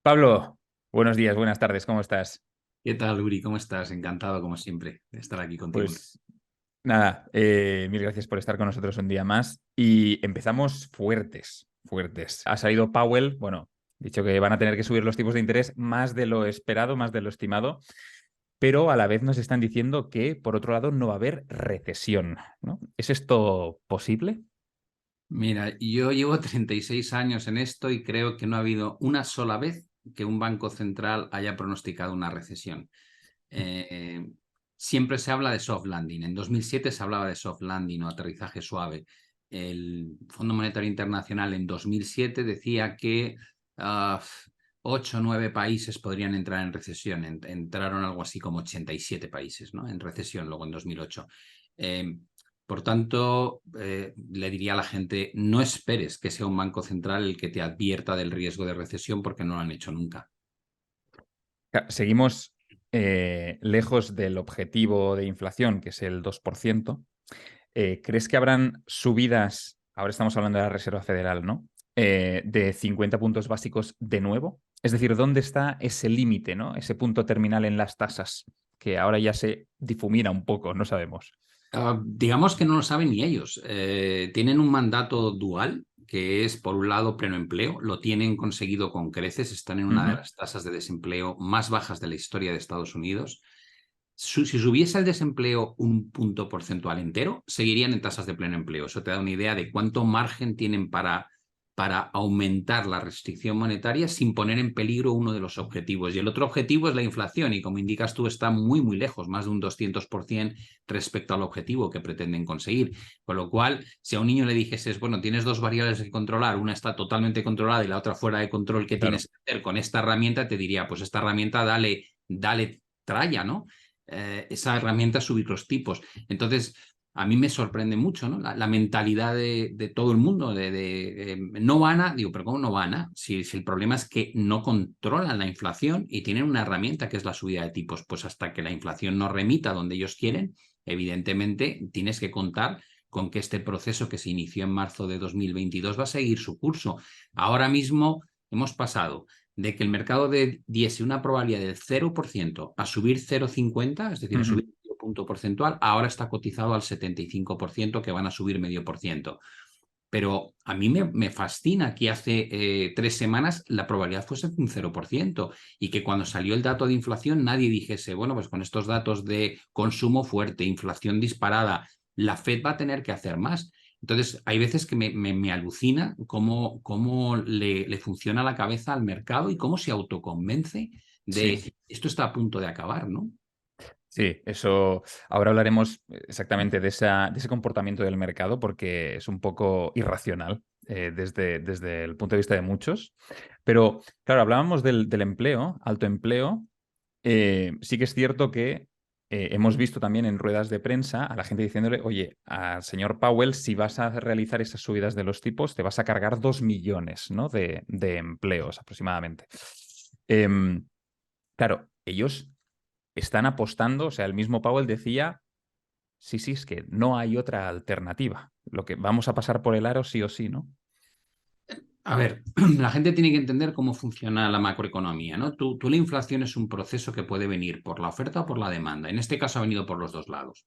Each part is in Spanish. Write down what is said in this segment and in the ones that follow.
Pablo, buenos días, buenas tardes, ¿cómo estás? ¿Qué tal, Uri? ¿Cómo estás? Encantado, como siempre, de estar aquí contigo. Pues nada, mil gracias por estar con nosotros un día más y empezamos fuertes, fuertes. Ha salido Powell, bueno, dicho que van a tener que subir los tipos de interés más de lo esperado, más de lo estimado, pero a la vez nos están diciendo que, por otro lado, no va a haber recesión, ¿no? ¿Es esto posible? Mira, yo llevo 36 años en esto y creo que no ha habido una sola vez que un banco central haya pronosticado una recesión. Eh, Siempre se habla de soft landing. En 2007 se hablaba de soft landing o aterrizaje suave. El Fondo Monetario Internacional en 2007 decía que 8 o 9 países podrían entrar en recesión. Entraron algo así como 87 países, ¿no? En recesión luego en 2008. Eh, por tanto, le diría a la gente, no esperes que sea un banco central el que te advierta del riesgo de recesión porque no lo han hecho nunca. Seguimos lejos del objetivo de inflación, que es el 2%. ¿Crees que habrán subidas, ahora estamos hablando de la Reserva Federal, ¿no? De 50 puntos básicos de nuevo? Es decir, ¿dónde está ese límite, ¿no? Ese punto terminal en las tasas, que ahora ya se difumina un poco, no sabemos. Digamos que no lo saben ni ellos. Tienen un mandato dual, que es, por un lado, pleno empleo. Lo tienen conseguido con creces. Están en una de Ujú. las tasas de desempleo más bajas de la historia de Estados Unidos. Si subiese el desempleo un punto porcentual entero, seguirían en tasas de pleno empleo. Eso te da una idea de cuánto margen tienen para aumentar la restricción monetaria sin poner en peligro uno de los objetivos. Y el otro objetivo es la inflación, y como indicas tú, está muy, muy lejos, más de un 200% respecto al objetivo que pretenden conseguir. Con lo cual, si a un niño le dijeses, bueno, tienes dos variables que controlar, una está totalmente controlada y la otra fuera de control, ¿qué Claro. tienes que hacer con esta herramienta? Te diría, pues esta herramienta dale tralla, ¿no? Esa herramienta es subir los tipos. Entonces, a mí me sorprende mucho, ¿no? La mentalidad de todo el mundo, no van a, digo, pero ¿cómo no van a? Si el problema es que no controlan la inflación y tienen una herramienta que es la subida de tipos, pues hasta que la inflación no remita donde ellos quieren, evidentemente tienes que contar con que este proceso que se inició en marzo de 2022 va a seguir su curso. Ahora mismo hemos pasado de que el mercado diese una probabilidad del 0% a subir 0,50, es decir, a Ujú. subir medio punto porcentual, ahora está cotizado al 75% que van a subir medio por ciento. Pero a mí me fascina que hace 3 semanas la probabilidad fuese un 0% y que cuando salió el dato de inflación nadie dijese, bueno, pues con estos datos de consumo fuerte, inflación disparada, la Fed va a tener que hacer más. Entonces, hay veces que me alucina cómo le funciona la cabeza al mercado y cómo se autoconvence Sí. de esto está a punto de acabar, ¿no? Sí, eso. Ahora hablaremos exactamente de ese comportamiento del mercado porque es un poco irracional desde el punto de vista de muchos. Pero, claro, hablábamos del empleo, alto empleo. Sí que es cierto que hemos visto también en ruedas de prensa a la gente diciéndole, oye, al señor Powell, si vas a realizar esas subidas de los tipos, te vas a cargar 2 millones, ¿no? de empleos aproximadamente. Em, claro, ellos están apostando, o sea, el mismo Powell decía, sí, sí, es que no hay otra alternativa. Lo que vamos a pasar por el aro sí o sí, ¿no? A ver, la gente tiene que entender cómo funciona la macroeconomía, ¿no? La inflación es un proceso que puede venir por la oferta o por la demanda. En este caso ha venido por los dos lados.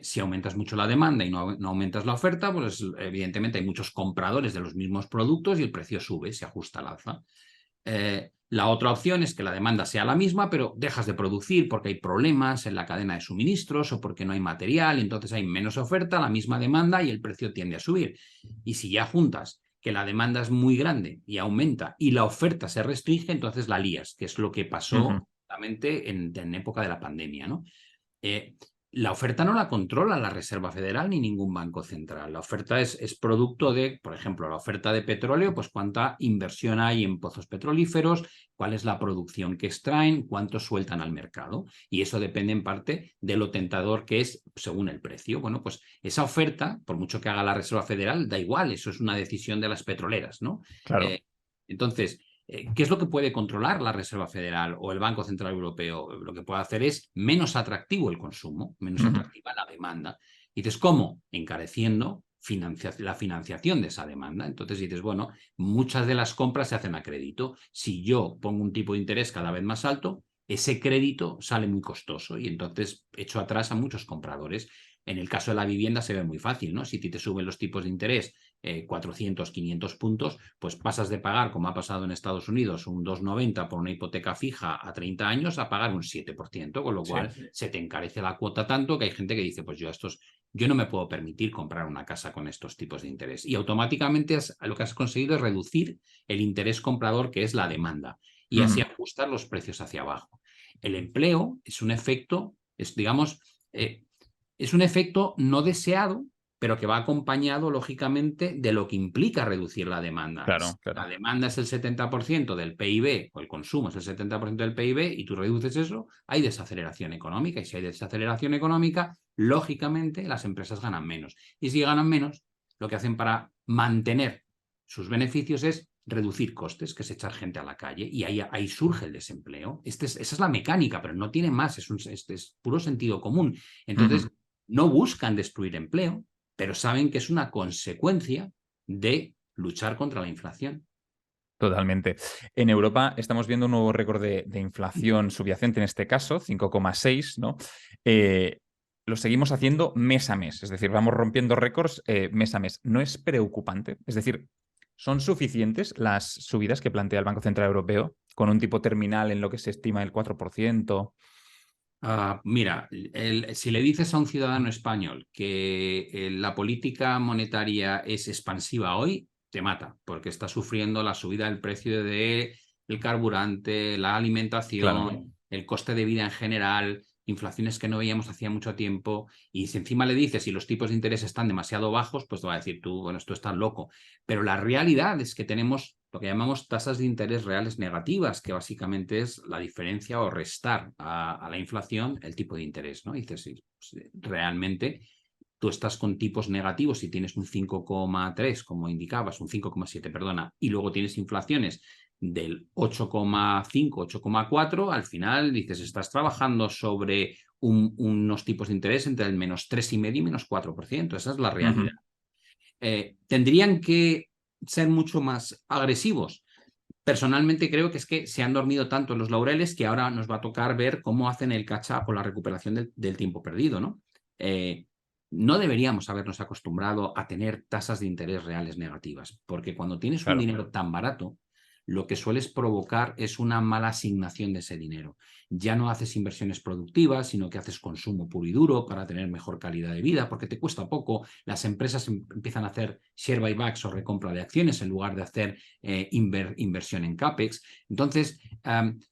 Si aumentas mucho la demanda y no aumentas la oferta, pues evidentemente hay muchos compradores de los mismos productos y el precio sube, se ajusta al alza. La otra opción es que la demanda sea la misma, pero dejas de producir porque hay problemas en la cadena de suministros o porque no hay material, y entonces hay menos oferta, la misma demanda y el precio tiende a subir. Y si ya juntas que la demanda es muy grande y aumenta y la oferta se restringe, entonces la lías, que es lo que Ujú. pasó justamente en época de la pandemia, ¿no? Eh, la oferta no la controla la Reserva Federal ni ningún banco central. La oferta es producto de, por ejemplo, la oferta de petróleo, pues cuánta inversión hay en pozos petrolíferos, cuál es la producción que extraen, cuánto sueltan al mercado. Y eso depende en parte de lo tentador que es según el precio. Bueno, pues esa oferta, por mucho que haga la Reserva Federal, da igual, eso es una decisión de las petroleras, ¿no? Claro. Entonces, ¿qué es lo que puede controlar la Reserva Federal o el Banco Central Europeo? Lo que puede hacer es menos atractivo el consumo, menos Ujú. atractiva la demanda. Y dices, ¿cómo? Encareciendo la financiación de esa demanda. Entonces dices, bueno, muchas de las compras se hacen a crédito. Si yo pongo un tipo de interés cada vez más alto, ese crédito sale muy costoso y entonces echo atrás a muchos compradores. En el caso de la vivienda se ve muy fácil, ¿no? Si te suben los tipos de interés 400, 500 puntos, pues pasas de pagar, como ha pasado en Estados Unidos, un 2,90 por una hipoteca fija a 30 años a pagar un 7%, con lo cual se te encarece la cuota tanto que hay gente que dice, pues yo no me puedo permitir comprar una casa con estos tipos de interés. Y automáticamente lo que has conseguido es reducir el interés comprador, que es la demanda, y así ajustar los precios hacia abajo. El empleo es un efecto, digamos, es un efecto no deseado, pero que va acompañado, lógicamente, de lo que implica reducir la demanda. Claro, claro. La demanda es el 70% del PIB, o el consumo es el 70% del PIB, y tú reduces eso, hay desaceleración económica. Y si hay desaceleración económica, lógicamente, las empresas ganan menos. Y si ganan menos, lo que hacen para mantener sus beneficios es reducir costes, que es echar gente a la calle, y ahí surge el desempleo. Esa es la mecánica, pero no tiene más, es puro sentido común. Entonces, no buscan destruir empleo, pero saben que es una consecuencia de luchar contra la inflación. Totalmente. En Europa estamos viendo un nuevo récord de inflación subyacente, en este caso, 5,6, ¿no? Lo seguimos haciendo mes a mes, es decir, vamos rompiendo récords mes a mes. ¿No es preocupante? Es decir, ¿son suficientes las subidas que plantea el Banco Central Europeo con un tipo terminal en lo que se estima el 4%? Mira, si le dices a un ciudadano español que la política monetaria es expansiva hoy, te mata, porque está sufriendo la subida del precio del carburante, la alimentación, Claro. el coste de vida en general, inflaciones que no veíamos hacía mucho tiempo, y si encima le dices si los tipos de interés están demasiado bajos, pues te va a decir tú, bueno, esto está loco. Pero la realidad es que tenemos lo que llamamos tasas de interés reales negativas, que básicamente es la diferencia o restar a la inflación el tipo de interés, ¿no? Y dices, sí, pues, realmente tú estás con tipos negativos si tienes un 5,3, como indicabas, un 5,7, perdona, y luego tienes inflaciones del 8,5, 8,4, al final dices, estás trabajando sobre unos tipos de interés entre el -3,5 y -4%. Esa es la realidad. Tendrían que ser mucho más agresivos. Personalmente creo que es que se han dormido tanto en los laureles que ahora nos va a tocar ver cómo hacen el catch-up o la recuperación del tiempo perdido, ¿no? No deberíamos habernos acostumbrado a tener tasas de interés reales negativas, porque cuando tienes un dinero tan barato, lo que sueles provocar es una mala asignación de ese dinero. Ya no haces inversiones productivas, sino que haces consumo puro y duro para tener mejor calidad de vida, porque te cuesta poco. Las empresas empiezan a hacer share buybacks o recompra de acciones en lugar de hacer inversión en CAPEX. Entonces,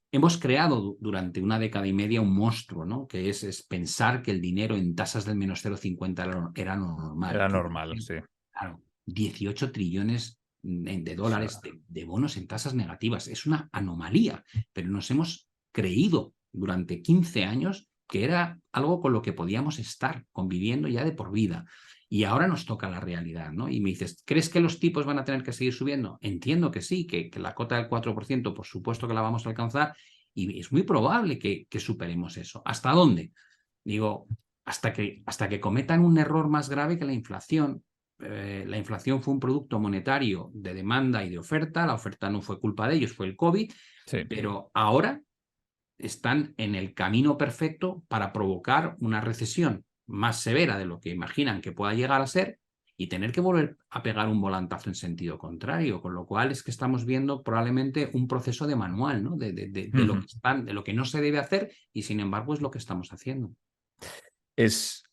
hemos creado durante una década y media un monstruo, ¿no? Que es pensar que el dinero en tasas del -0,50 era normal. Era normal, sí. Claro, 18 trillones de dólares de bonos en tasas negativas. Es una anomalía, pero nos hemos creído durante 15 años que era algo con lo que podíamos estar conviviendo ya de por vida. Y ahora nos toca la realidad, ¿no? Y me dices, ¿crees que los tipos van a tener que seguir subiendo? Entiendo que sí, que la cota del 4%, por supuesto que la vamos a alcanzar, y es muy probable que superemos eso. ¿Hasta dónde? Digo, hasta que cometan un error más grave que la inflación. La inflación fue un producto monetario de demanda y de oferta. La oferta no fue culpa de ellos, fue el COVID. Sí. Pero ahora están en el camino perfecto para provocar una recesión más severa de lo que imaginan que pueda llegar a ser y tener que volver a pegar un volantazo en sentido contrario, con lo cual es que estamos viendo probablemente un proceso de manual, ¿no? de lo que no se debe hacer y sin embargo es lo que estamos haciendo. Es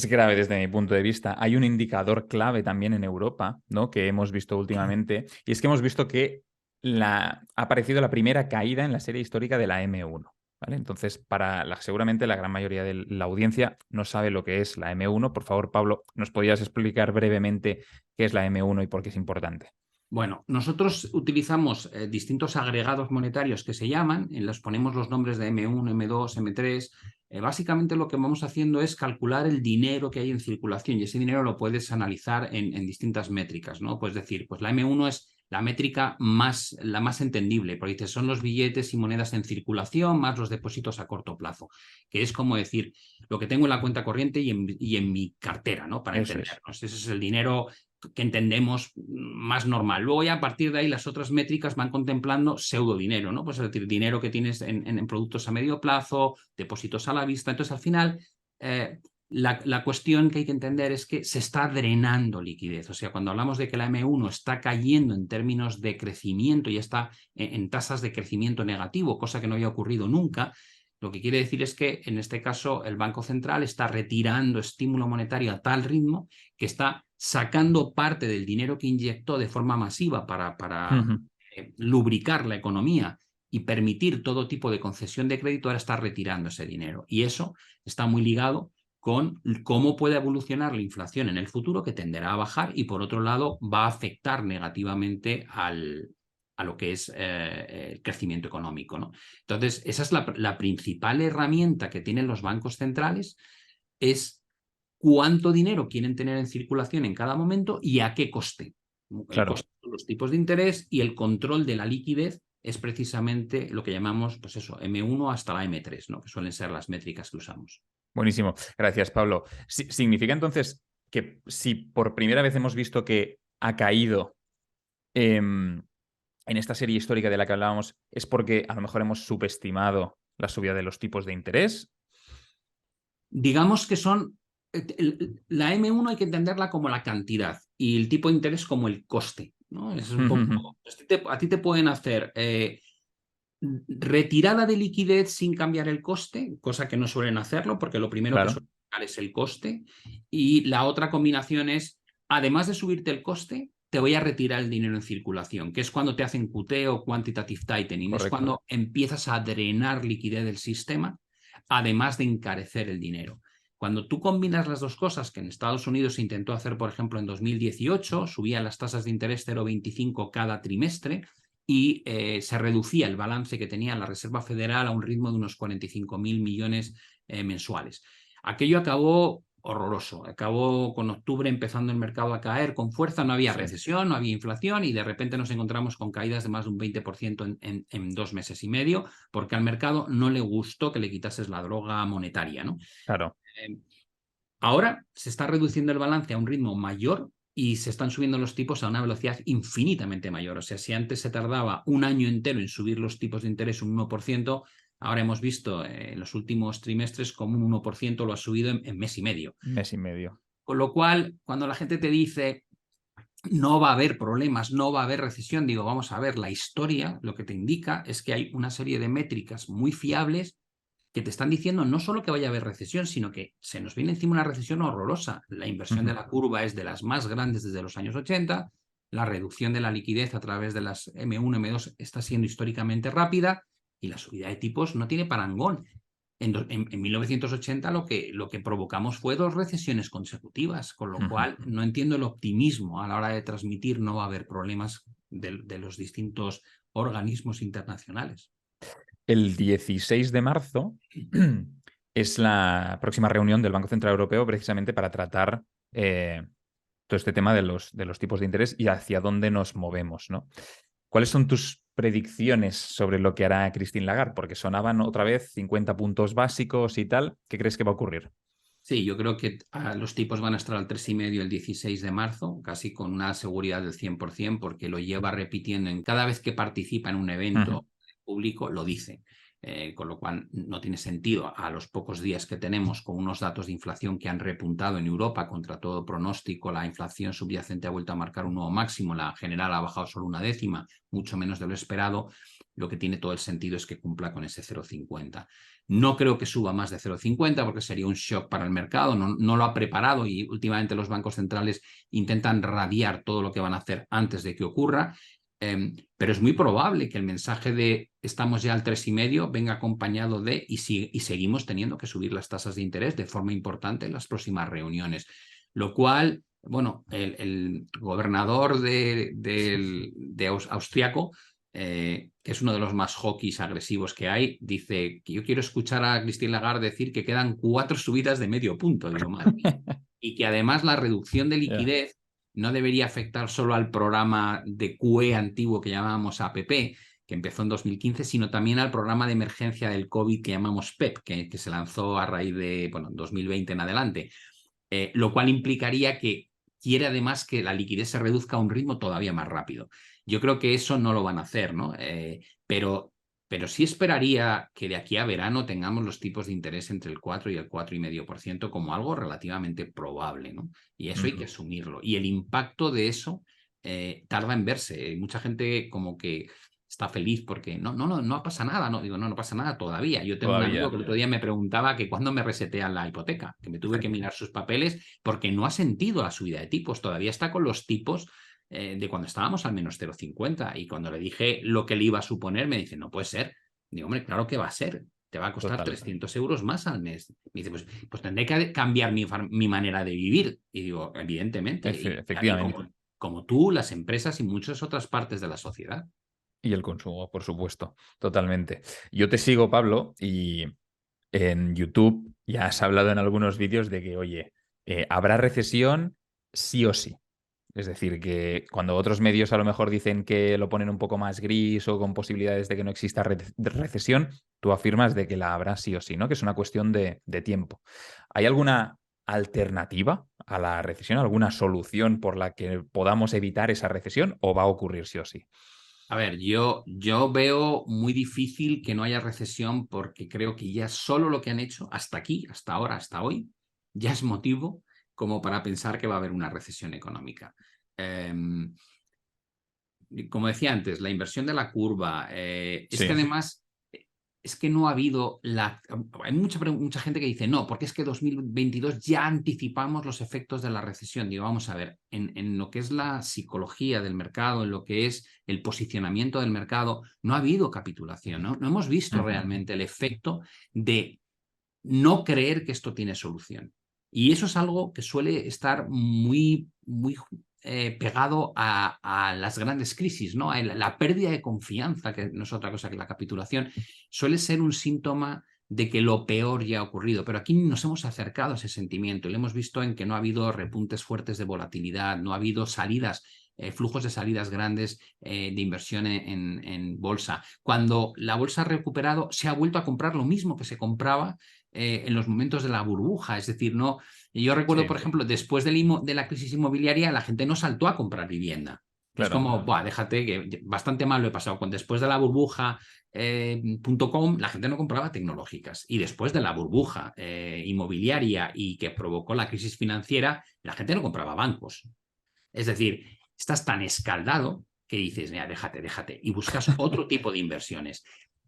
grave desde mi punto de vista. Hay un indicador clave también en Europa, ¿no? Que hemos visto últimamente, y es que hemos visto que ha aparecido la primera caída en la serie histórica de la M1. ¿Vale? Entonces, seguramente la gran mayoría de la audiencia no sabe lo que es la M1. Por favor, Pablo, ¿nos podrías explicar brevemente qué es la M1 y por qué es importante? Bueno, nosotros utilizamos distintos agregados monetarios que se llaman, los ponemos los nombres de M1, M2, M3. Básicamente lo que vamos haciendo es calcular el dinero que hay en circulación y ese dinero lo puedes analizar en distintas métricas, ¿no? Puedes decir, pues la M1 es la métrica la más entendible, porque dice, son los billetes y monedas en circulación más los depósitos a corto plazo, que es como decir lo que tengo en la cuenta corriente y en mi cartera, ¿no? Para Eso es. entendernos. Ese es el dinero que entendemos más normal. Luego ya a partir de ahí las otras métricas van contemplando pseudo dinero, ¿no? Pues es decir, dinero que tienes en productos a medio plazo, depósitos a la vista. Entonces, al final, la cuestión que hay que entender es que se está drenando liquidez. O sea, cuando hablamos de que la M1 está cayendo en términos de crecimiento y está en tasas de crecimiento negativo, cosa que no había ocurrido nunca, lo que quiere decir es que en este caso el Banco Central está retirando estímulo monetario a tal ritmo que está sacando parte del dinero que inyectó de forma masiva para lubricar la economía y permitir todo tipo de concesión de crédito, ahora está retirando ese dinero. Y eso está muy ligado con cómo puede evolucionar la inflación en el futuro, que tenderá a bajar y por otro lado va a afectar negativamente a lo que es el crecimiento económico, ¿no? Entonces, esa es la principal herramienta que tienen los bancos centrales, es cuánto dinero quieren tener en circulación en cada momento y a qué coste. El Claro. coste de los tipos de interés y el control de la liquidez es precisamente lo que llamamos, pues eso, M1 hasta la M3, ¿no? Que suelen ser las métricas que usamos. Buenísimo. Gracias, Pablo. ¿Significa entonces que si por primera vez hemos visto que ha caído en esta serie histórica de la que hablábamos, es porque a lo mejor hemos subestimado la subida de los tipos de interés? Digamos que son, la M1 hay que entenderla como la cantidad y el tipo de interés como el coste, ¿no? Es un poco, a ti te pueden hacer retirada de liquidez sin cambiar el coste, cosa que no suelen hacerlo porque lo primero que Claro, suelen hacer es el coste, y la otra combinación es, además de subirte el coste, te voy a retirar el dinero en circulación, que es cuando te hacen QT o quantitative tightening, es correcto. cuando empiezas a drenar liquidez del sistema, además de encarecer el dinero. Cuando tú combinas las dos cosas, que en Estados Unidos se intentó hacer, por ejemplo, en 2018, subían las tasas de interés 0,25 cada trimestre, y se reducía el balance que tenía la Reserva Federal a un ritmo de unos 45.000 millones mensuales. Aquello acabó horroroso, acabó con octubre empezando el mercado a caer con fuerza, no había recesión, no había inflación y de repente nos encontramos con caídas de más de un 20% en 2 meses y medio, porque al mercado no le gustó que le quitases la droga monetaria, ¿no? Claro. Ahora se está reduciendo el balance a un ritmo mayor y se están subiendo los tipos a una velocidad infinitamente mayor. O sea, si antes se tardaba un año entero en subir los tipos de interés un 1%, ahora hemos visto en los últimos trimestres como un 1% lo ha subido en mes y medio. Mes y medio. Con lo cual, cuando la gente te dice no va a haber problemas, no va a haber recesión, digo, vamos a ver, la historia lo que te indica es que hay una serie de métricas muy fiables que te están diciendo no solo que vaya a haber recesión, sino que se nos viene encima una recesión horrorosa. La inversión de la curva es de las más grandes desde los años 80, la reducción de la liquidez a través de las M1, M2 está siendo históricamente rápida y la subida de tipos no tiene parangón. En 1980 lo que provocamos fue 2 recesiones consecutivas, con lo cual no entiendo el optimismo a la hora de transmitir no va a haber problemas de los distintos organismos internacionales. El 16 de marzo es la próxima reunión del Banco Central Europeo precisamente para tratar todo este tema de los tipos de interés y hacia dónde nos movemos, ¿no? ¿Cuáles son tus predicciones sobre lo que hará Christine Lagarde? Porque sonaban otra vez 50 puntos básicos y tal. ¿Qué crees que va a ocurrir? Sí, yo creo que los tipos van a estar al 3,5 el 16 de marzo, casi con una seguridad del 100%, porque lo lleva repitiendo en cada vez que participa en un evento público, lo dice. Con lo cual no tiene sentido a los pocos días que tenemos con unos datos de inflación que han repuntado en Europa contra todo pronóstico, la inflación subyacente ha vuelto a marcar un nuevo máximo, la general ha bajado solo 1/10, mucho menos de lo esperado, lo que tiene todo el sentido es que cumpla con ese 0,50. No creo que suba más de 0,50 porque sería un shock para el mercado, no lo ha preparado y últimamente los bancos centrales intentan radiar todo lo que van a hacer antes de que ocurra. Pero es muy probable que el mensaje de estamos ya al 3,5 venga acompañado de y seguimos teniendo que subir las tasas de interés de forma importante en las próximas reuniones. Lo cual, bueno, el gobernador de austriaco, que es uno de los más hawkish agresivos que hay, dice que yo quiero escuchar a Christine Lagarde decir que quedan 4 subidas de medio punto, digo, madre mía. Y que además la reducción de liquidez no debería afectar solo al programa de QE antiguo que llamábamos APP, que empezó en 2015, sino también al programa de emergencia del COVID que llamamos PEP, que se lanzó a raíz de 2020 en adelante, lo cual implicaría que quiere además que la liquidez se reduzca a un ritmo todavía más rápido. Yo creo que eso no lo van a hacer, ¿no? Pero sí esperaría que de aquí a verano tengamos los tipos de interés entre el 4 y el 4,5% como algo relativamente probable, ¿no? Y eso hay que asumirlo. Y el impacto de eso tarda en verse. Mucha gente como que está feliz porque no pasa nada. No, digo, no pasa nada todavía. Yo tengo un amigo Todavía. que el otro día me preguntaba que cuándo me resetean la hipoteca, que me tuve que mirar sus papeles porque no ha sentido la subida de tipos. Todavía está con los tipos de cuando estábamos al menos 0,50 y cuando le dije lo que le iba a suponer me dice, no puede ser. Digo, hombre, claro que va a ser. Te va a costar Total. 300 euros más al mes. Me dice, pues tendré que cambiar mi manera de vivir. Y digo, evidentemente. Y Efectivamente. como tú, las empresas y muchas otras partes de la sociedad. Y el consumo, por supuesto, totalmente. Yo te sigo, Pablo, y en YouTube ya has hablado en algunos vídeos de que, oye, habrá recesión sí o sí. Es decir, que cuando otros medios a lo mejor dicen que lo ponen un poco más gris o con posibilidades de que no exista recesión, tú afirmas de que la habrá sí o sí, ¿no? Que es una cuestión de tiempo. ¿Hay alguna alternativa a la recesión? ¿Alguna solución por la que podamos evitar esa recesión o va a ocurrir sí o sí? A ver, yo veo muy difícil que no haya recesión porque creo que ya solo lo que han hecho hasta aquí, hasta ahora, hasta hoy, ya es motivo como para pensar que va a haber una recesión económica. Como decía antes, la inversión de la curva, es que Sí, además es que no ha habido la... Hay mucha gente que dice, no, porque es que 2022 ya anticipamos los efectos de la recesión. Digo, vamos a ver, en lo que es la psicología del mercado, en lo que es el posicionamiento del mercado, no ha habido capitulación, ¿no? No hemos visto realmente el efecto de no creer que esto tiene solución. Y eso es algo que suele estar muy pegado a las grandes crisis, ¿no? La pérdida de confianza, que no es otra cosa que la capitulación, suele ser un síntoma de que lo peor ya ha ocurrido. Pero aquí nos hemos acercado a ese sentimiento y lo hemos visto en que no ha habido repuntes fuertes de volatilidad, no ha habido salidas, flujos de salidas grandes de inversión en bolsa. Cuando la bolsa ha recuperado, se ha vuelto a comprar lo mismo que se compraba en los momentos de la burbuja. Es decir, no. Yo recuerdo, por sí, ejemplo, después de la crisis inmobiliaria, la gente no saltó a comprar vivienda. Es claro. como, buah, déjate que bastante mal lo he pasado. Después de la burbuja .com, la gente no compraba tecnológicas. Y después de la burbuja inmobiliaria y que provocó la crisis financiera, la gente no compraba bancos. Es decir, estás tan escaldado que dices, mira, déjate, y buscas otro tipo de inversiones.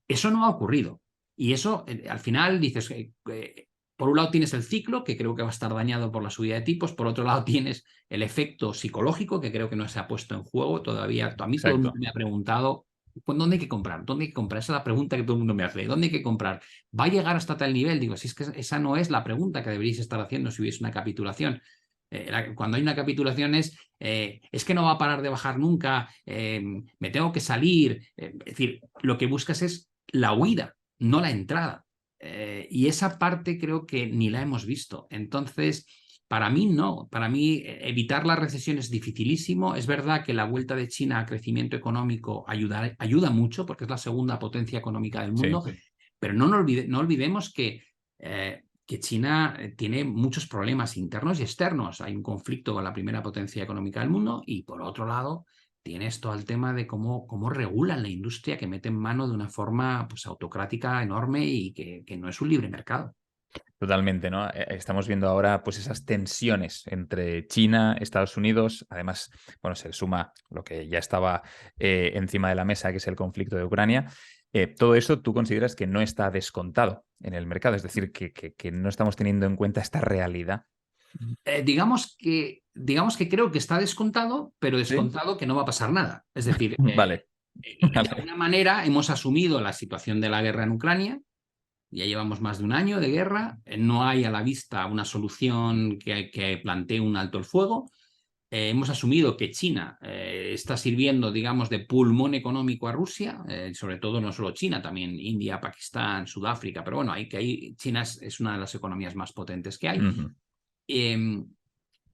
Eso no ha ocurrido. Y eso, al final, dices, por un lado tienes el ciclo, que creo que va a estar dañado por la subida de tipos, por otro lado tienes el efecto psicológico, que creo que no se ha puesto en juego todavía. A mí todo el mundo Exacto. me ha preguntado, pues, ¿dónde hay que comprar? ¿Dónde hay que comprar? Esa es la pregunta que todo el mundo me hace. ¿Dónde hay que comprar? ¿Va a llegar hasta tal nivel? Digo, si es que esa no es la pregunta que deberíais estar haciendo si hubiese una capitulación. Cuando hay una capitulación es que no va a parar de bajar nunca, me tengo que salir. Es decir, lo que buscas es la huida, no la entrada. Y esa parte creo que ni la hemos visto. Entonces, para mí no, para mí evitar la recesión es dificilísimo. Es verdad que la vuelta de China a crecimiento económico ayuda mucho porque es la segunda potencia económica del Sí. mundo, pero no olvidemos que China tiene muchos problemas internos y externos. Hay un conflicto con la primera potencia económica del mundo y por otro lado tienes todo el tema de cómo regulan la industria que mete en mano de una forma pues, autocrática enorme y que no es un libre mercado. Totalmente, ¿no? Estamos viendo ahora pues esas tensiones entre China, Estados Unidos, además, bueno, se suma lo que ya estaba encima de la mesa, que es el conflicto de Ucrania. Todo eso tú consideras que no está descontado en el mercado, es decir, que no estamos teniendo en cuenta esta realidad. Digamos que creo que está descontado, pero ¿Sí? descontado que no va a pasar nada. Es decir, Vale, de vale. alguna manera hemos asumido la situación de la guerra en Ucrania. Ya llevamos más de un año de guerra, no hay a la vista una solución que plantee un alto el fuego. Hemos asumido que China está sirviendo, digamos, de pulmón económico a Rusia, sobre todo no solo China, también India, Pakistán, Sudáfrica, pero bueno, China es una de las economías más potentes que hay. Ujú. Eh,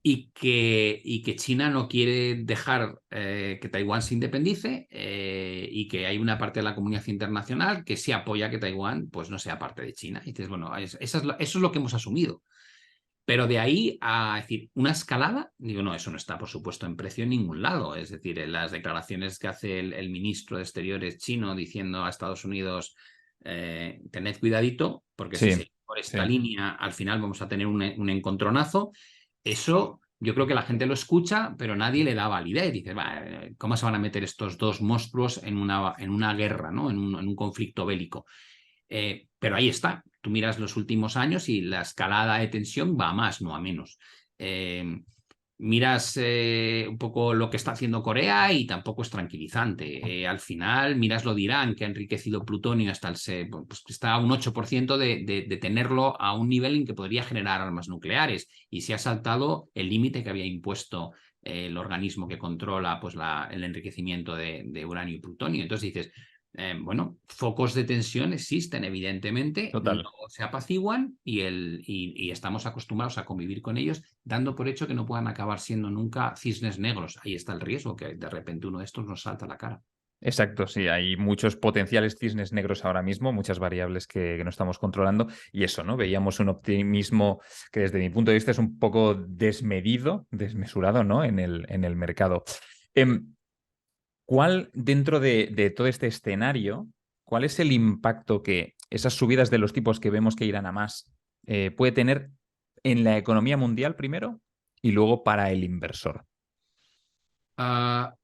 y que China no quiere dejar que Taiwán se independice y que hay una parte de la comunidad internacional que sí apoya que Taiwán pues, no sea parte de China. Y dices, bueno, eso es lo que hemos asumido. Pero de ahí a decir una escalada, digo, no, eso no está, por supuesto, en precio en ningún lado. Es decir, en las declaraciones que hace el ministro de Exteriores chino diciendo a Estados Unidos, tened cuidadito, porque si Sí, seguimos por sí, esta línea, al final vamos a tener un encontronazo. Eso yo creo que la gente lo escucha, pero nadie le da validez. Dice, ¿cómo se van a meter estos dos monstruos en una guerra, ¿no? En un conflicto bélico? Pero ahí está. Tú miras los últimos años y la escalada de tensión va a más, no a menos. Miras un poco lo que está haciendo Corea y tampoco es tranquilizante. Al final, miras lo de Irán, que ha enriquecido plutonio hasta pues está a un 8% de tenerlo a un nivel en que podría generar armas nucleares y se ha saltado el límite que había impuesto el organismo que controla pues, el enriquecimiento de uranio y plutonio. Entonces dices, bueno, focos de tensión existen, evidentemente, no total. se apaciguan y estamos acostumbrados a convivir con ellos, dando por hecho que no puedan acabar siendo nunca cisnes negros. Ahí está el riesgo, que de repente uno de estos nos salta a la cara. Exacto, sí, hay muchos potenciales cisnes negros ahora mismo, muchas variables que no estamos controlando y eso, ¿no? Veíamos un optimismo que desde mi punto de vista es un poco desmedido, desmesurado, ¿no? En el mercado. Em, ¿Cuál, dentro de todo este escenario, cuál es el impacto que esas subidas de los tipos que vemos que irán a más puede tener en la economía mundial primero y luego para el inversor? Ah,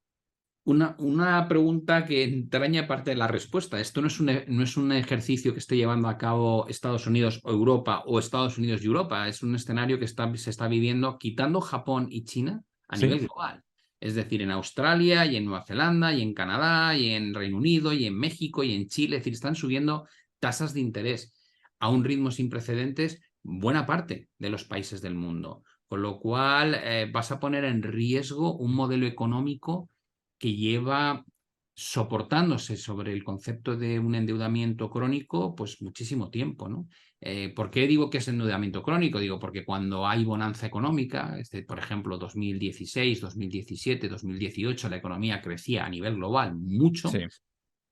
una pregunta que entraña parte de la respuesta. Esto no es un ejercicio que esté llevando a cabo Estados Unidos o Europa o Estados Unidos y Europa. Es un escenario que se está viviendo quitando Japón y China a nivel Sí, global. Es decir, en Australia y en Nueva Zelanda y en Canadá y en Reino Unido y en México y en Chile. Es decir, están subiendo tasas de interés a un ritmo sin precedentes buena parte de los países del mundo. Con lo cual, vas a poner en riesgo un modelo económico que lleva soportándose sobre el concepto de un endeudamiento crónico, pues muchísimo tiempo, ¿no? ¿Por qué digo que es endeudamiento crónico? Digo, porque cuando hay bonanza económica, por ejemplo, 2016, 2017, 2018, la economía crecía a nivel global mucho, sí,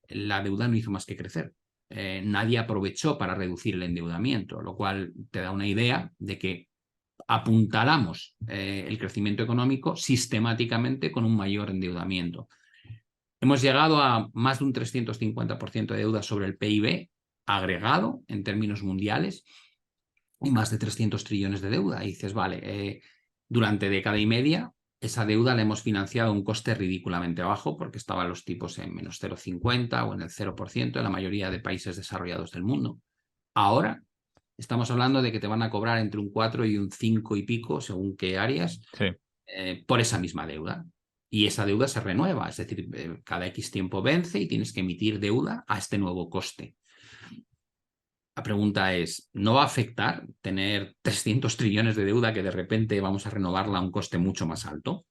la deuda no hizo más que crecer. Nadie aprovechó para reducir el endeudamiento, lo cual te da una idea de que apuntalamos el crecimiento económico sistemáticamente con un mayor endeudamiento. Hemos llegado a más de un 350% de deuda sobre el PIB agregado en términos mundiales y más de 300 trillones de deuda. Y dices, vale, durante década y media esa deuda la hemos financiado a un coste ridículamente bajo porque estaban los tipos en menos 0,50 o en el 0% en la mayoría de países desarrollados del mundo. Ahora estamos hablando de que te van a cobrar entre un 4 y un 5 y pico, según qué áreas, sí. por esa misma deuda. Y esa deuda se renueva, es decir, cada X tiempo vence y tienes que emitir deuda a este nuevo coste. La pregunta es, ¿no va a afectar tener 300 trillones de deuda que de repente vamos a renovarla a un coste mucho más alto?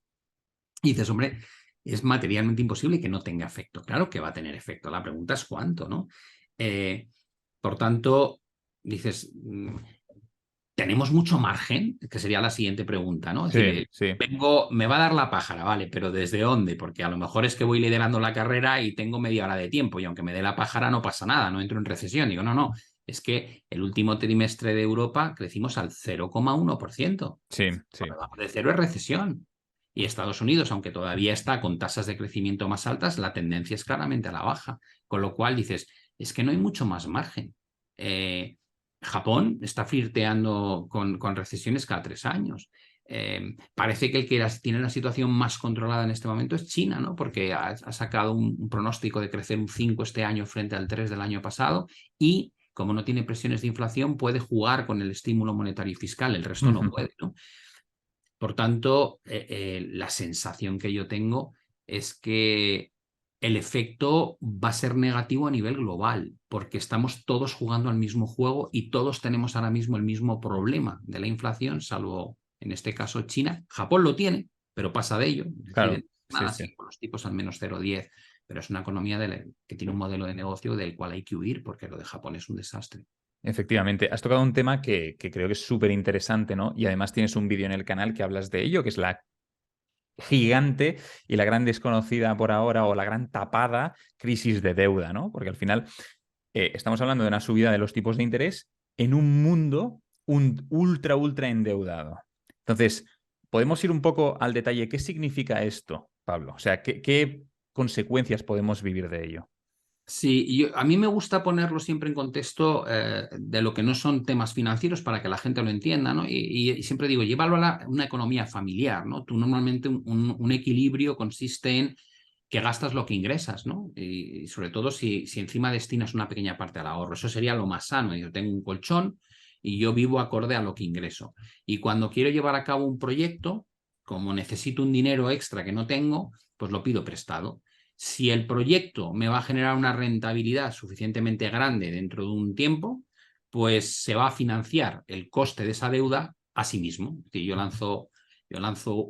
Y dices, hombre, es materialmente imposible que no tenga efecto. Claro que va a tener efecto. La pregunta es cuánto, ¿no? Por tanto, dices, ¿tenemos mucho margen? Que sería la siguiente pregunta, ¿no? Es Sí, decir, sí, me va a dar la pájara, ¿vale? Pero ¿desde dónde? Porque a lo mejor es que voy liderando la carrera y tengo media hora de tiempo y aunque me dé la pájara no pasa nada, no entro en recesión. Digo, no, no, es que el último trimestre de Europa crecimos al 0,1%. sí, Por sí. debajo de cero es recesión. Y Estados Unidos, aunque todavía está con tasas de crecimiento más altas, la tendencia es claramente a la baja. Con lo cual dices, es que no hay mucho más margen. Japón está flirteando con recesiones cada 3 años. Parece que el que tiene la situación más controlada en este momento es China, ¿no? Porque ha sacado un pronóstico de crecer un 5 este año frente al 3 del año pasado y como no tiene presiones de inflación, puede jugar con el estímulo monetario y fiscal, el resto no puede, ¿no? Por tanto, la sensación que yo tengo es que el efecto va a ser negativo a nivel global, porque estamos todos jugando al mismo juego y todos tenemos ahora mismo el mismo problema de la inflación, salvo en este caso China. Japón lo tiene, pero pasa de ello. Es Claro, decir, sí, nada, sí. sí, con los tipos al menos 0,10, pero es una economía que tiene un modelo de negocio del cual hay que huir, porque lo de Japón es un desastre. Efectivamente, has tocado un tema que creo que es súper interesante, ¿no? Y además tienes un vídeo en el canal que hablas de ello, que es la gigante y la gran desconocida por ahora o la gran tapada crisis de deuda, ¿no? Porque al final estamos hablando de una subida de los tipos de interés en un mundo ultra endeudado. Entonces, podemos ir un poco al detalle. ¿Qué significa esto, Pablo? O sea, ¿qué consecuencias podemos vivir de ello? Sí, a mí me gusta ponerlo siempre en contexto de lo que no son temas financieros para que la gente lo entienda, ¿no? Y siempre digo, llévalo a una economía familiar, ¿no? Tú normalmente un equilibrio consiste en que gastas lo que ingresas, ¿no? Y sobre todo si encima destinas una pequeña parte al ahorro. Eso sería lo más sano. Yo tengo un colchón y yo vivo acorde a lo que ingreso. Y cuando quiero llevar a cabo un proyecto, como necesito un dinero extra que no tengo, pues lo pido prestado. Si el proyecto me va a generar una rentabilidad suficientemente grande dentro de un tiempo, pues se va a financiar el coste de esa deuda a sí mismo. Es decir, yo lanzo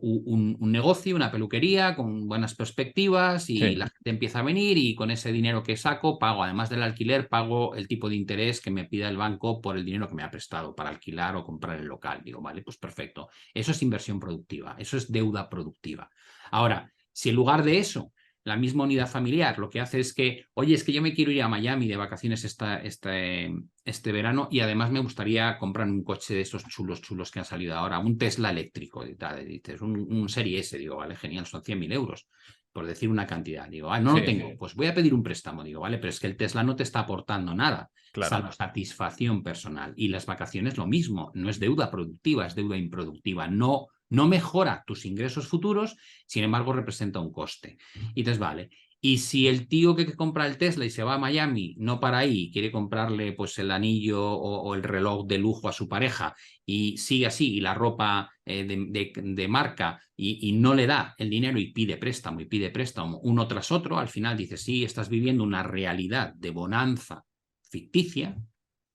un negocio, una peluquería con buenas perspectivas y Sí. la gente empieza a venir y con ese dinero que saco pago, además del alquiler, pago el tipo de interés que me pida el banco por el dinero que me ha prestado para alquilar o comprar el local. Digo, vale, pues perfecto. Eso es inversión productiva, eso es deuda productiva. Ahora, si en lugar de eso la misma unidad familiar lo que hace es que, oye, es que yo me quiero ir a Miami de vacaciones este verano y además me gustaría comprar un coche de esos chulos que han salido ahora, un Tesla eléctrico y tal, dices, un Serie S, digo, vale, genial, son 100.000 euros, por decir una cantidad. Digo, no lo Sí, tengo, pues voy a pedir un préstamo, digo, vale, pero es que el Tesla no te está aportando nada, claro. salvo satisfacción personal. Y las vacaciones lo mismo, no es deuda productiva, es deuda improductiva, no mejora tus ingresos futuros, sin embargo representa un coste. Y entonces, vale. Y si el tío que compra el Tesla y se va a Miami no para ahí y quiere comprarle pues el anillo o el reloj de lujo a su pareja y sigue así y la ropa de marca y no le da el dinero y pide préstamo uno tras otro, al final dice, sí, estás viviendo una realidad de bonanza ficticia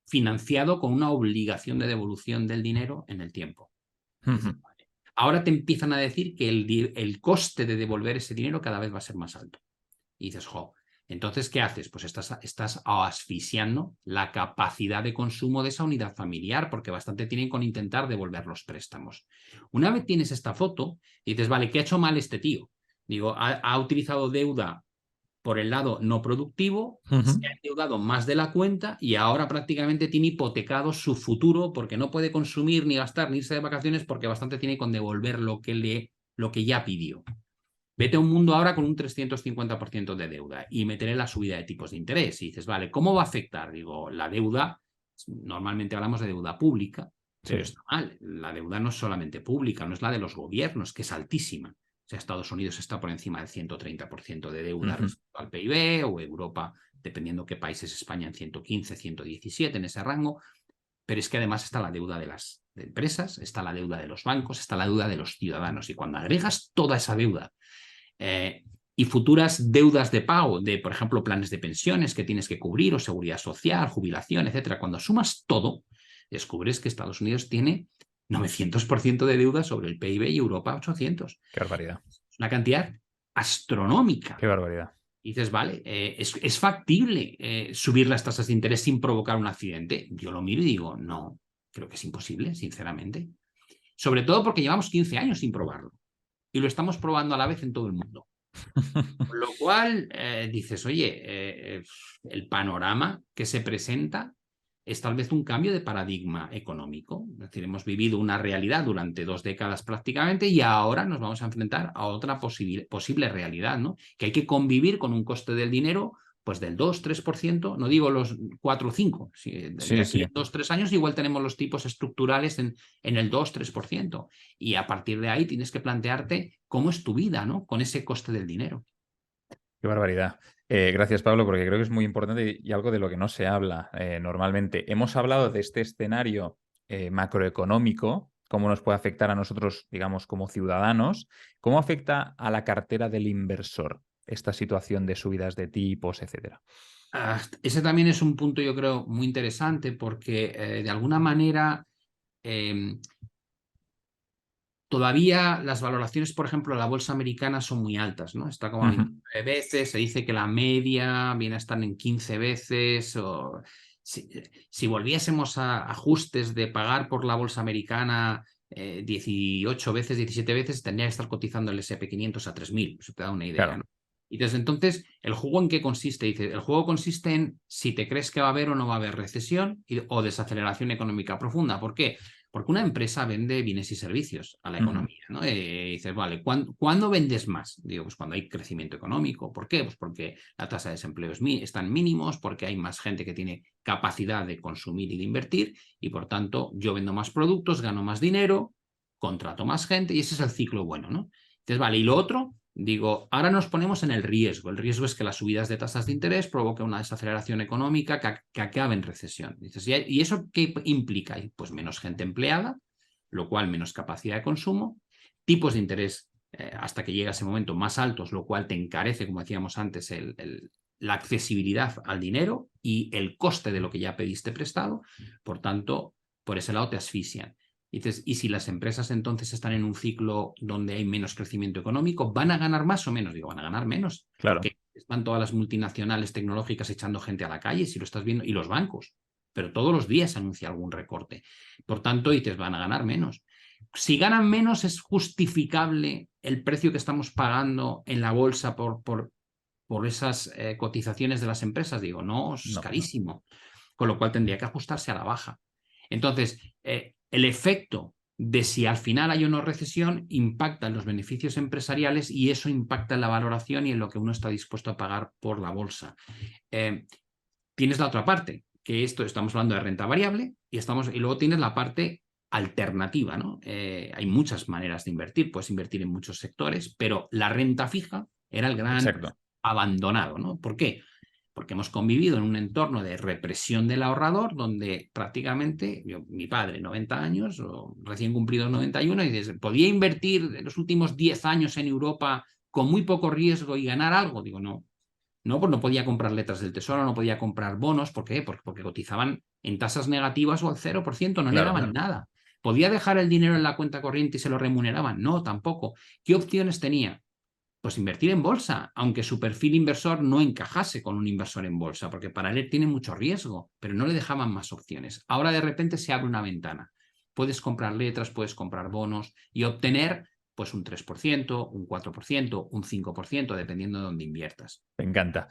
financiado con una obligación de devolución del dinero en el tiempo. Dices, vale. Ahora te empiezan a decir que el coste de devolver ese dinero cada vez va a ser más alto. Y dices, jo, entonces, ¿qué haces? Pues estás asfixiando la capacidad de consumo de esa unidad familiar, porque bastante tienen con intentar devolver los préstamos. Una vez tienes esta foto, dices, vale, ¿qué ha hecho mal este tío? Digo, ha utilizado deuda por el lado no productivo, se ha endeudado más de la cuenta y ahora prácticamente tiene hipotecado su futuro porque no puede consumir ni gastar ni irse de vacaciones porque bastante tiene con devolver lo que ya pidió. Vete a un mundo ahora con un 350% de deuda y meteré la subida de tipos de interés. Y dices, vale, ¿cómo va a afectar? Digo, la deuda, normalmente hablamos de deuda pública, pero Sí. está mal. La deuda no es solamente pública, no es la de los gobiernos, que es altísima. O sea, Estados Unidos está por encima del 130% de deuda respecto al PIB, o Europa, dependiendo qué países, España en 115, 117, en ese rango. Pero es que además está la deuda de las empresas, está la deuda de los bancos, está la deuda de los ciudadanos. Y cuando agregas toda esa deuda y futuras deudas de pago de, por ejemplo, planes de pensiones que tienes que cubrir o seguridad social, jubilación, etcétera. Cuando sumas todo, descubres que Estados Unidos tiene 900% de deuda sobre el PIB y Europa 800. Qué barbaridad. Es una cantidad astronómica. Qué barbaridad. Y dices, vale, ¿es factible subir las tasas de interés sin provocar un accidente? Yo lo miro y digo, no, creo que es imposible, sinceramente. Sobre todo porque llevamos 15 años sin probarlo. Y lo estamos probando a la vez en todo el mundo. Con lo cual, dices, oye, el panorama que se presenta es tal vez un cambio de paradigma económico. Es decir, hemos vivido una realidad durante 2 décadas prácticamente y ahora nos vamos a enfrentar a otra posible realidad, ¿no? Que hay que convivir con un coste del dinero pues del 2-3%, no digo los 4 o 5, de Sí, aquí sí. en 2-3 años igual tenemos los tipos estructurales en el 2-3%. Y a partir de ahí tienes que plantearte cómo es tu vida, ¿no? Con ese coste del dinero. Qué barbaridad. Gracias, Pablo, porque creo que es muy importante y algo de lo que no se habla normalmente. Hemos hablado de este escenario macroeconómico, cómo nos puede afectar a nosotros, digamos, como ciudadanos. ¿Cómo afecta a la cartera del inversor esta situación de subidas de tipos, etcétera? Ese también es un punto, yo creo, muy interesante porque de alguna manera eh, todavía las valoraciones, por ejemplo, de la bolsa americana son muy altas, ¿no? Está como a 29 veces, se dice que la media viene a estar en 15 veces. si volviésemos a ajustes de pagar por la bolsa americana 18 veces, 17 veces, tendría que estar cotizando el S&P 500 a 3.000. Eso te da una idea, Claro. ¿no? Y desde entonces, ¿el juego en qué consiste? Dice, el juego consiste en si te crees que va a haber o no va a haber recesión o desaceleración económica profunda. ¿Por qué? Porque una empresa vende bienes y servicios a la economía, ¿no? Dices, vale, ¿cuándo vendes más? Digo, pues cuando hay crecimiento económico. ¿Por qué? Pues porque la tasa de desempleo están mínimos, porque hay más gente que tiene capacidad de consumir y de invertir, y por tanto yo vendo más productos, gano más dinero, contrato más gente, y ese es el ciclo bueno, ¿no? Entonces, vale, y lo otro, digo, ahora nos ponemos en el riesgo. El riesgo es que las subidas de tasas de interés provoquen una desaceleración económica que acabe en recesión. Dices, ¿y eso qué implica? Pues menos gente empleada, lo cual menos capacidad de consumo, tipos de interés hasta que llega ese momento más altos, lo cual te encarece, como decíamos antes, la accesibilidad al dinero y el coste de lo que ya pediste prestado. Por tanto, por ese lado te asfixian. Dices, ¿y si las empresas entonces están en un ciclo donde hay menos crecimiento económico, van a ganar más o menos? Digo, van a ganar menos. Claro. Porque están todas las multinacionales tecnológicas echando gente a la calle, si lo estás viendo, y los bancos. Pero todos los días anuncia algún recorte. Por tanto, dices, van a ganar menos. Si ganan menos, ¿es justificable el precio que estamos pagando en la bolsa por esas cotizaciones de las empresas? Digo, no, es No. carísimo. Con lo cual tendría que ajustarse a la baja. Entonces, el efecto de si al final hay una recesión impacta en los beneficios empresariales y eso impacta en la valoración y en lo que uno está dispuesto a pagar por la bolsa. Tienes la otra parte, que estamos hablando de renta variable y luego tienes la parte alternativa, ¿no? Hay muchas maneras de invertir, puedes invertir en muchos sectores, pero la renta fija era el gran Exacto. abandonado, ¿no? ¿Por qué? Porque hemos convivido en un entorno de represión del ahorrador donde prácticamente, mi padre, 90 años, o recién cumplidos 91, y dices, ¿podía invertir en los últimos 10 años en Europa con muy poco riesgo y ganar algo? Digo, no. No, pues no podía comprar letras del tesoro, no podía comprar bonos. ¿Por qué? Porque cotizaban en tasas negativas o al 0%, no le Claro, daban claro. nada. ¿Podía dejar el dinero en la cuenta corriente y se lo remuneraban? No, tampoco. ¿Qué opciones tenía? Pues invertir en bolsa, aunque su perfil inversor no encajase con un inversor en bolsa, porque para él tiene mucho riesgo, pero no le dejaban más opciones. Ahora de repente se abre una ventana. Puedes comprar letras, puedes comprar bonos y obtener pues un 3%, un 4%, un 5%, dependiendo de dónde inviertas. Me encanta.